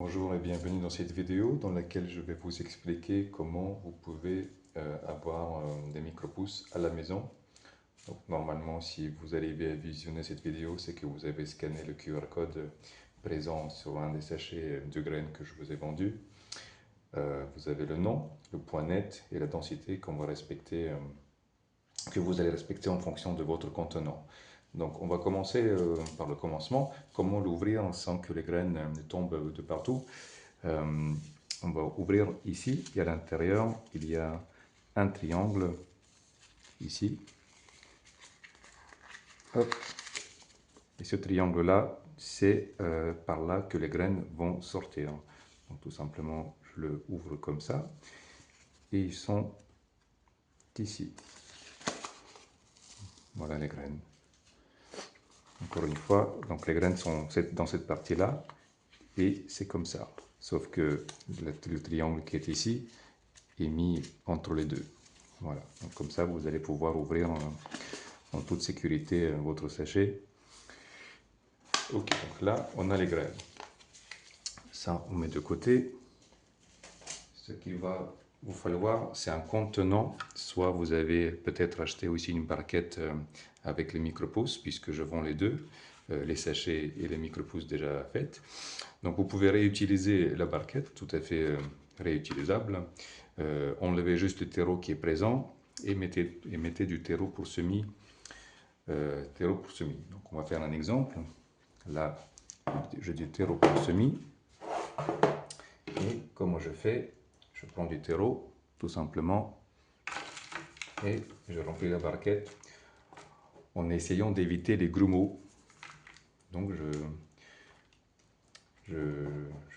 Bonjour et bienvenue dans cette vidéo dans laquelle je vais vous expliquer comment vous pouvez avoir des micro-pousses à la maison. Donc, normalement, si vous arrivez à visionner cette vidéo, c'est que vous avez scanné le QR code présent sur un des sachets de graines que je vous ai vendu. Vous avez le nom, le point net et la densité qu'on va respecter, que vous allez respecter en fonction de votre contenant. Donc on va commencer par le commencement, comment l'ouvrir sans que les graines ne tombent de partout. On va ouvrir ici et à l'intérieur il y a un triangle ici. Hop. Et ce triangle là, c'est par là que les graines vont sortir. Donc tout simplement je le ouvre comme ça et ils sont ici. Voilà les graines. Encore une fois, donc les graines sont dans cette partie-là et c'est comme ça. Sauf que le triangle qui est ici est mis entre les deux. Voilà, donc comme ça vous allez pouvoir ouvrir en toute sécurité votre sachet. Ok, donc là on a les graines. Ça on met de côté. Ce qu'il va vous falloir, c'est un contenant. Soit vous avez peut-être acheté aussi une barquette avec les micro-pousses, puisque je vends les deux, les sachets et les micro-pousses déjà faites. Donc vous pouvez réutiliser la barquette, tout à fait réutilisable. Enlevez juste le terreau qui est présent et mettez du terreau pour semis. Donc on va faire un exemple. Là, je dis terreau pour semis. Et comment je fais? Je prends du terreau, tout simplement, et je remplis la barquette en essayant d'éviter les grumeaux. Donc je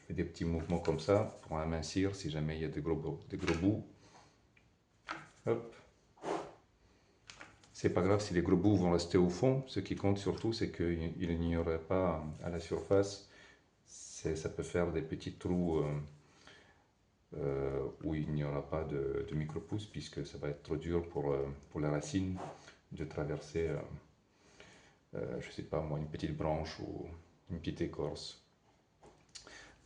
fais des petits mouvements comme ça pour amincir si jamais il y a des gros bouts. Hop. C'est pas grave si les gros bouts vont rester au fond. Ce qui compte surtout, c'est qu'il n'y aurait pas à la surface. Ça peut faire des petits trous où il n'y aura pas de micro-pousses, puisque ça va être trop dur pour la racine de traverser, je sais pas moi, une petite branche ou une petite écorce.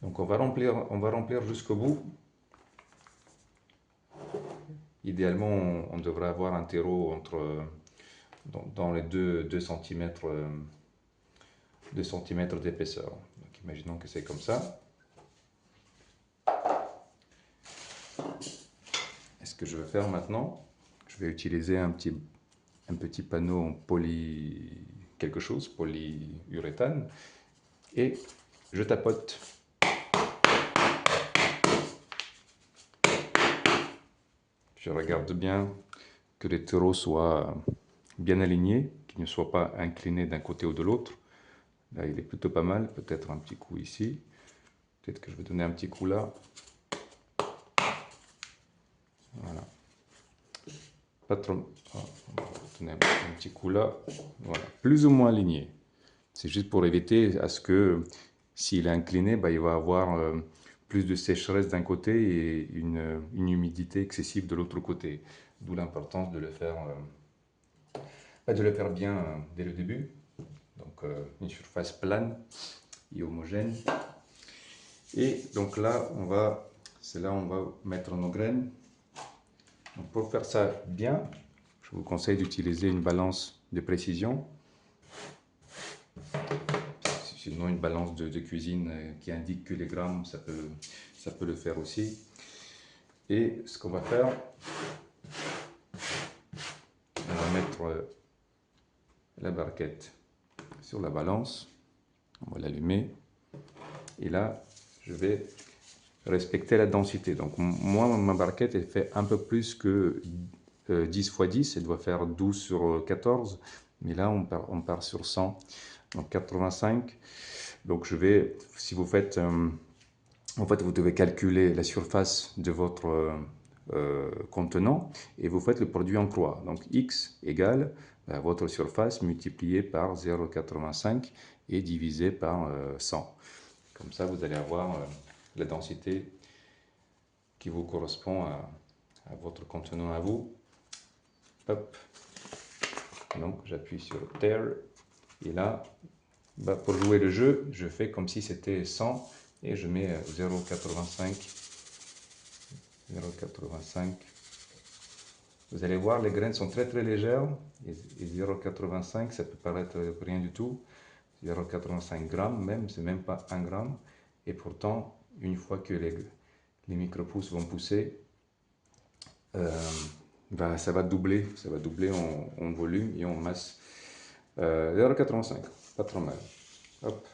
Donc on va remplir jusqu'au bout. Idéalement, on devrait avoir un terreau dans les 2 cm, 2 cm d'épaisseur. Donc imaginons que c'est comme ça. Et ce que je vais faire maintenant, je vais utiliser un petit panneau en polyuréthane, et je tapote. Je regarde bien que les terreaux soient bien alignés, qu'ils ne soient pas inclinés d'un côté ou de l'autre. Là, il est plutôt pas mal. Peut-être un petit coup ici. Peut-être que je vais donner un petit coup là. Voilà. Pas trop. On va donner un petit coup là. Voilà. Plus ou moins aligné. C'est juste pour éviter à ce que, s'il est incliné, il va avoir plus de sécheresse d'un côté et une humidité excessive de l'autre côté. D'où l'importance de le faire bien dès le début. Donc une surface plane et homogène. Et donc là, c'est là où on va mettre nos graines. Donc pour faire ça bien, je vous conseille d'utiliser une balance de précision. Sinon, une balance de cuisine qui indique que les grammes, ça peut le faire aussi. Et ce qu'on va faire, on va mettre la barquette sur la balance. On va l'allumer. Et là, je vais respecter la densité. Donc moi, ma barquette, elle fait un peu plus que 10 x 10. Elle doit faire 12 sur 14. Mais là, on part sur 100. Donc 85. Donc si vous faites, en fait, vous devez calculer la surface de votre contenant et vous faites le produit en croix. Donc x égale votre surface multipliée par 0,85 et divisé par 100. Comme ça, vous allez avoir la densité qui vous correspond à votre contenant à vous. Hop. Donc j'appuie sur Terre et là, pour jouer le jeu, je fais comme si c'était 100 et je mets 0,85. 0,85. Vous allez voir, les graines sont très légères et 0,85 ça peut paraître rien du tout. 0,85 grammes même, c'est même pas 1 gramme. Et pourtant, une fois que les micro-pousses vont pousser, ça va doubler en volume et en masse. 0,85, pas trop mal. Hop.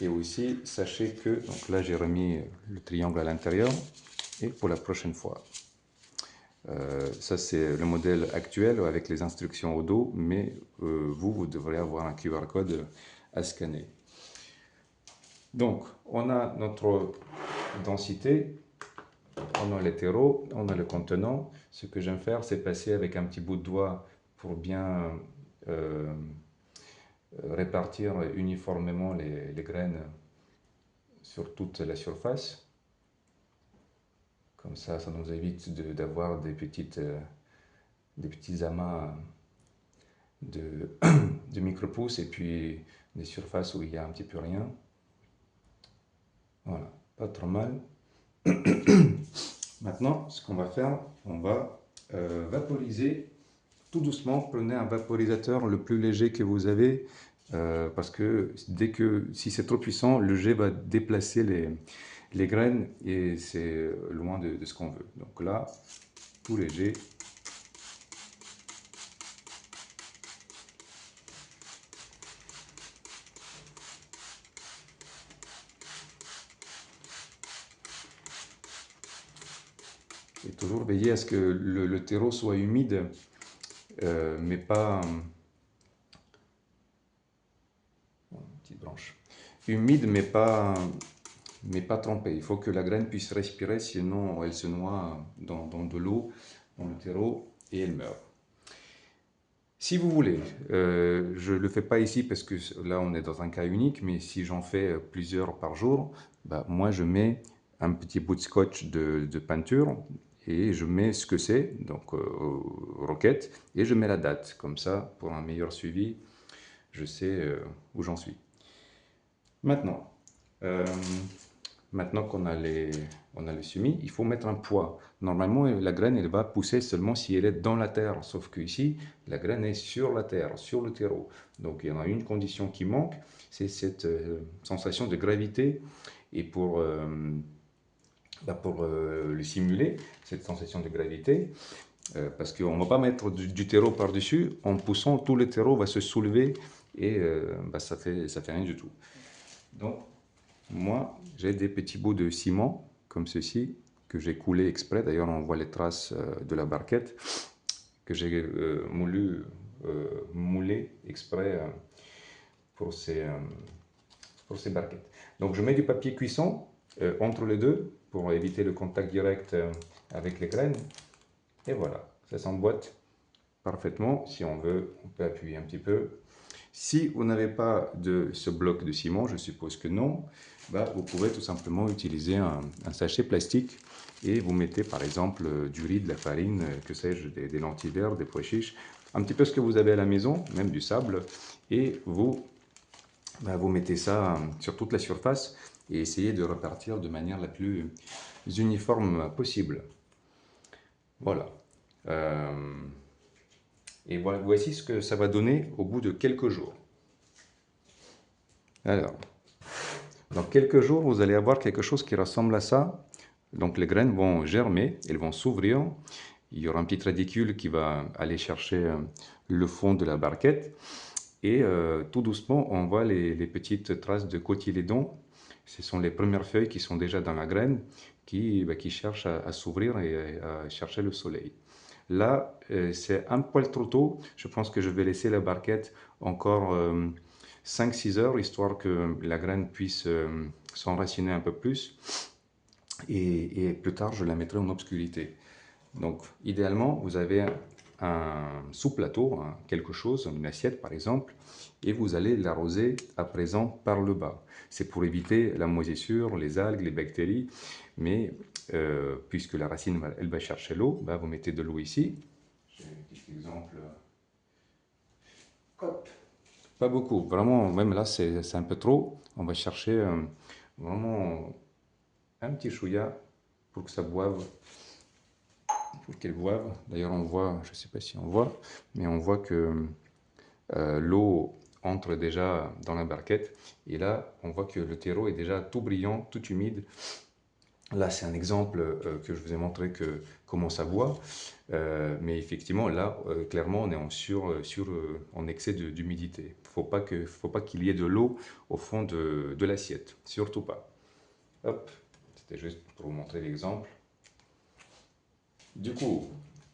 Et aussi, sachez que, donc là j'ai remis le triangle à l'intérieur, et pour la prochaine fois. Ça c'est le modèle actuel avec les instructions au dos, mais vous devrez avoir un QR code à scanner. Donc, on a notre densité, on a les terreaux, on a le contenant. Ce que j'aime faire, c'est passer avec un petit bout de doigt pour bien répartir uniformément les graines sur toute la surface. Comme ça nous évite d'avoir des petits amas de micro-pousses et puis des surfaces où il y a un petit peu rien. Voilà, pas trop mal. Maintenant, ce qu'on va faire, on va vaporiser tout doucement. Prenez un vaporisateur le plus léger que vous avez, parce que si c'est trop puissant, le jet va déplacer les graines et c'est loin de ce qu'on veut. Donc là, tout léger. Et toujours veiller à ce que le terreau soit humide, mais pas... petite branche. Humide, mais pas trempé. Il faut que la graine puisse respirer, sinon elle se noie dans de l'eau, dans le terreau, et elle meurt. Si vous voulez, je ne le fais pas ici parce que là on est dans un cas unique, mais si j'en fais plusieurs par jour, bah, moi je mets un petit bout de scotch de peinture et je mets ce que c'est, donc roquette, et je mets la date. Comme ça, pour un meilleur suivi, je sais où j'en suis. Maintenant, maintenant qu'on a les semis, il faut mettre un poids. Normalement, la graine, elle va pousser seulement si elle est dans la terre. Sauf que ici, la graine est sur la terre, sur le terreau. Donc, il y en a une condition qui manque, c'est cette sensation de gravité. Et pour le simuler, cette sensation de gravité, parce qu'on ne va pas mettre du terreau par-dessus, en poussant, tout le terreau va se soulever et ça fait rien du tout. Donc, moi, j'ai des petits bouts de ciment, comme ceci, que j'ai coulé exprès. D'ailleurs, on voit les traces de la barquette, que j'ai moulé exprès pour ces barquettes. Donc, je mets du papier cuisson entre les deux, pour éviter le contact direct avec les graines. Et voilà, ça s'emboîte parfaitement. Si on veut, on peut appuyer un petit peu. Si vous n'avez pas de ce bloc de ciment, je suppose que non, bah, vous pouvez tout simplement utiliser un sachet plastique et vous mettez par exemple du riz, de la farine, que sais-je, des lentilles vertes, des pois chiches, un petit peu ce que vous avez à la maison, même du sable, et vous mettez ça sur toute la surface et essayez de repartir de manière la plus uniforme possible. Voilà. Et voici ce que ça va donner au bout de quelques jours. Alors, dans quelques jours, vous allez avoir quelque chose qui ressemble à ça. Donc les graines vont germer, elles vont s'ouvrir. Il y aura un petit radicule qui va aller chercher le fond de la barquette. Et tout doucement, on voit les petites traces de cotylédon. Ce sont les premières feuilles qui sont déjà dans la graine, qui cherchent à s'ouvrir et à chercher le soleil. Là, c'est un poil trop tôt. Je pense que je vais laisser la barquette encore 5-6 heures, histoire que la graine puisse s'enraciner un peu plus. Et plus tard, je la mettrai en obscurité. Donc, idéalement, vous avez un sous-plateau, quelque chose, une assiette par exemple, et vous allez l'arroser à présent par le bas. C'est pour éviter la moisissure, les algues, les bactéries, mais puisque la racine elle va chercher l'eau, vous mettez de l'eau ici. J'ai un petit exemple. Hop. Pas beaucoup, vraiment, même là c'est un peu trop. On va chercher vraiment un petit chouïa pour que ça boive, pour qu'elle boive. D'ailleurs, on voit, je ne sais pas si on voit, mais on voit que l'eau entre déjà dans la barquette. Et là, on voit que le terreau est déjà tout brillant, tout humide. Là, c'est un exemple que je vous ai montré que comment ça boit. Mais effectivement, là, clairement, on est en excès d'humidité. Faut pas qu'il y ait de l'eau au fond de l'assiette. Surtout pas. Hop, c'était juste pour vous montrer l'exemple. Du coup,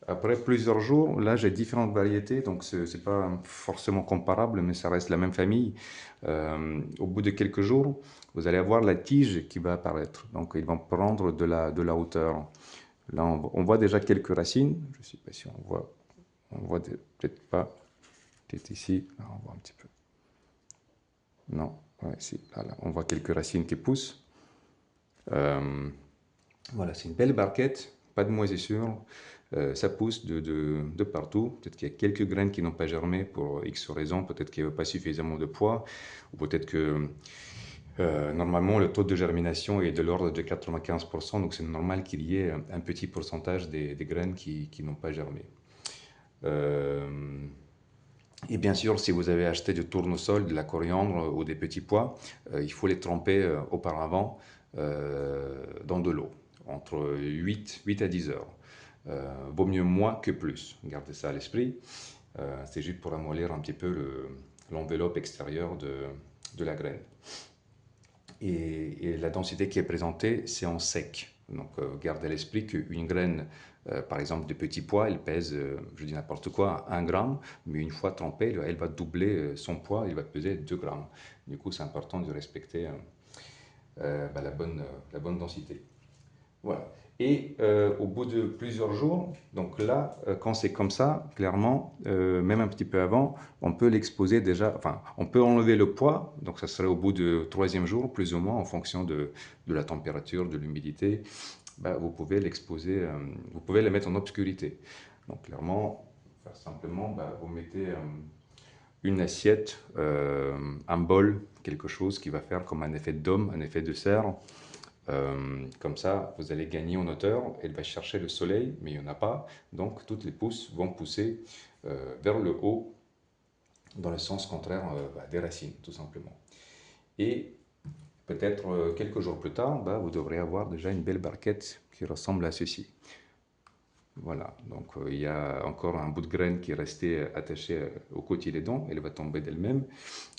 après plusieurs jours, là j'ai différentes variétés, donc ce n'est pas forcément comparable, mais ça reste la même famille. Au bout de quelques jours, vous allez avoir la tige qui va apparaître. Donc ils vont prendre de la hauteur. Là, on voit déjà quelques racines. Je ne sais pas si on voit peut-être pas, peut-être ici, là, on voit un petit peu. Non, ouais, si, là, on voit quelques racines qui poussent. Voilà, c'est une belle barquette, pas de moisissure, ça pousse de partout. Peut-être qu'il y a quelques graines qui n'ont pas germé pour X raisons, peut-être qu'il n'y avait pas suffisamment de poids, ou peut-être que normalement le taux de germination est de l'ordre de 95%, donc c'est normal qu'il y ait un petit pourcentage des graines qui n'ont pas germé. Et bien sûr, si vous avez acheté du tournesol, de la coriandre ou des petits pois, il faut les tremper auparavant dans de l'eau, entre 8 à 10 heures. Vaut mieux moins que plus, gardez ça à l'esprit. C'est juste pour amollir un petit peu l'enveloppe extérieure de la graine. Et la densité qui est présentée, c'est en sec. Donc gardez à l'esprit qu'une graine, par exemple de petits pois, elle pèse, je dis n'importe quoi, 1 gramme, mais une fois trempée, elle va doubler son poids, elle va peser 2 grammes. Du coup, c'est important de respecter la bonne densité. Voilà. Et au bout de plusieurs jours, donc là, quand c'est comme ça, clairement, même un petit peu avant, on peut l'exposer déjà, enfin, on peut enlever le poids, donc ça serait au bout du 3e jour, plus ou moins, en fonction de la température, de l'humidité, bah, vous pouvez l'exposer, vous pouvez le mettre en obscurité. Donc clairement, faire simplement, bah, vous mettez une assiette, un bol, quelque chose qui va faire comme un effet de dôme, un effet de serre. Comme ça, vous allez gagner en hauteur. Elle va chercher le soleil, mais il n'y en a pas. Donc, toutes les pousses vont pousser vers le haut, dans le sens contraire des racines, tout simplement. Et peut-être quelques jours plus tard, bah, vous devrez avoir déjà une belle barquette qui ressemble à ceci. Voilà, donc il y a encore un bout de graine qui est resté attaché au cotylédon. Elle va tomber d'elle-même.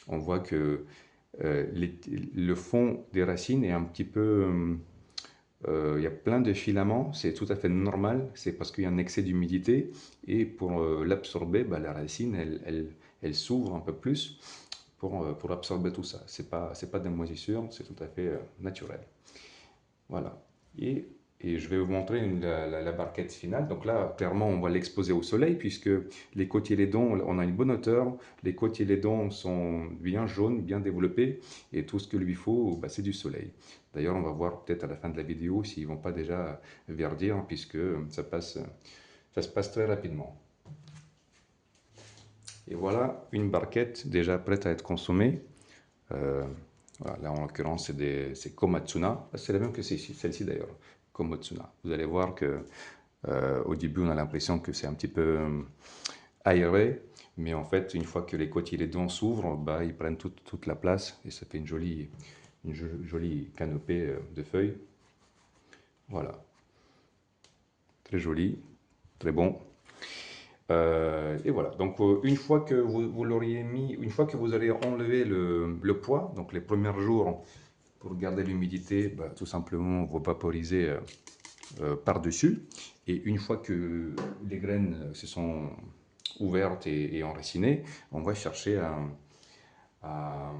On voit que le fond des racines est un petit peu... il y a plein de filaments, c'est tout à fait normal, c'est parce qu'il y a un excès d'humidité et pour l'absorber, bah, la racine, elle s'ouvre un peu plus pour absorber tout ça. C'est pas des moisissures, c'est tout à fait naturel. Voilà. Et je vais vous montrer la barquette finale. Donc là, clairement, on va l'exposer au soleil puisque les cotylédons, on a une bonne hauteur. Les cotylédons sont bien jaunes, bien développés. Et tout ce qu'il lui faut, bah, c'est du soleil. D'ailleurs, on va voir peut-être à la fin de la vidéo s'ils ne vont pas déjà verdir puisque ça se passe très rapidement. Et voilà une barquette déjà prête à être consommée. Voilà, là, en l'occurrence, c'est Komatsuna. C'est la même que celle-ci d'ailleurs, Komatsuna. Vous allez voir que au début, on a l'impression que c'est un petit peu aéré, mais en fait, une fois que les cotylédons s'ouvrent, bah, ils prennent toute la place et ça fait une jolie canopée de feuilles. Voilà, très joli, très bon. Et voilà, donc une fois que vous l'auriez mis, une fois que vous aurez enlevé le poids, donc les premiers jours, pour garder l'humidité, bah, tout simplement, vous vaporisez par-dessus. Et une fois que les graines se sont ouvertes et enracinées, on va chercher à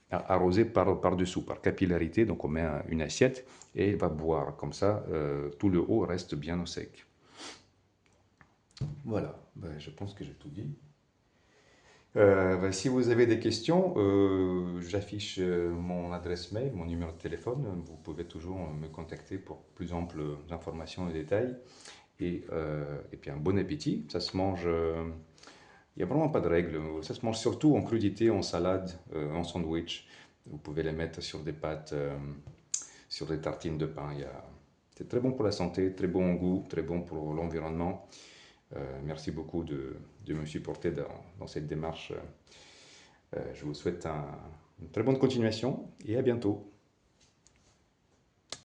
arroser par-dessous, par capillarité. Donc on met une assiette et elle va boire. Comme ça, tout le haut reste bien au sec. Voilà, ben, je pense que j'ai tout dit. Ben, si vous avez des questions, j'affiche mon adresse mail, mon numéro de téléphone. Vous pouvez toujours me contacter pour plus amples informations et détails. Et puis un bon appétit. Ça se mange, il n'y a vraiment pas de règle. Ça se mange surtout en crudité, en salade, en sandwich. Vous pouvez les mettre sur des pâtes, sur des tartines de pain. C'est très bon pour la santé, très bon au goût, très bon pour l'environnement. Merci beaucoup de me supporter dans cette démarche. Je vous souhaite une très bonne continuation et à bientôt.